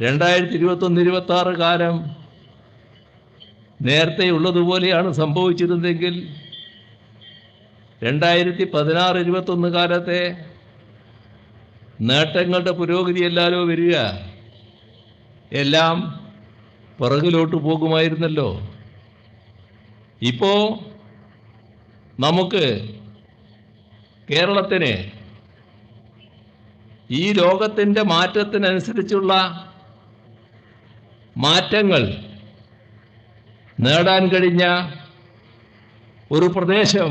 2021-26 കാലം നേരത്തെ ഉള്ളതുപോലെയാണ് സംഭവിച്ചിരുന്നെങ്കിൽ 2016-21 കാലത്തെ നേട്ടങ്ങളുടെ പുരോഗതിയല്ലാലോ വരിക, എല്ലാം പുറകിലോട്ട് പോകുമായിരുന്നല്ലോ. ഇപ്പോൾ നമുക്ക് കേരളത്തിന് ഈ ലോകത്തിൻ്റെ മാറ്റത്തിനനുസരിച്ചുള്ള മാറ്റങ്ങൾ നേടാൻ കഴിഞ്ഞ ഒരു പ്രദേശം,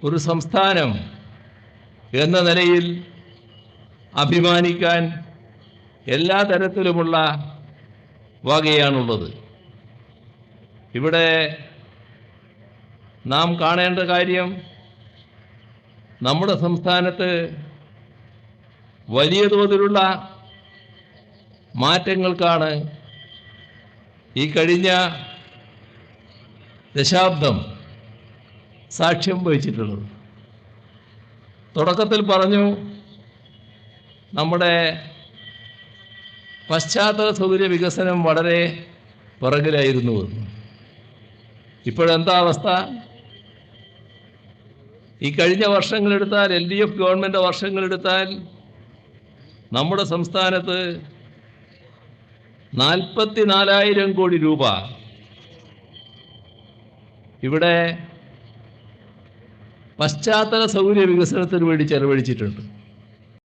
ഒരു സംസ്ഥാനം എന്ന നിലയിൽ അഭിമാനിക്കാൻ എല്ലാ തരത്തിലുമുള്ള വകയാണുള്ളത്. ഇവിടെ നാം കാണേണ്ട കാര്യം, നമ്മുടെ സംസ്ഥാനത്ത് വലിയ തോതിലുള്ള മാറ്റങ്ങൾക്കാണ് ഈ കഴിഞ്ഞ ദശാബ്ദം സാക്ഷ്യം വഹിച്ചിട്ടുള്ളത്. തുടക്കത്തിൽ പറഞ്ഞു, നമ്മുടെ പശ്ചാത്തല സൗകര്യ വികസനം വളരെ പുറകിലായിരുന്നു. ഇപ്പോഴെന്താ അവസ്ഥ? ഈ കഴിഞ്ഞ വർഷങ്ങളെടുത്താൽ, LDF ഗവൺമെൻറ് വർഷങ്ങളെടുത്താൽ, നമ്മുടെ സംസ്ഥാനത്ത് 44,000 കോടി രൂപ ഇവിടെ പശ്ചാത്തല സൗകര്യ വികസനത്തിന് വേണ്ടി ചെലവഴിച്ചിട്ടുണ്ട്.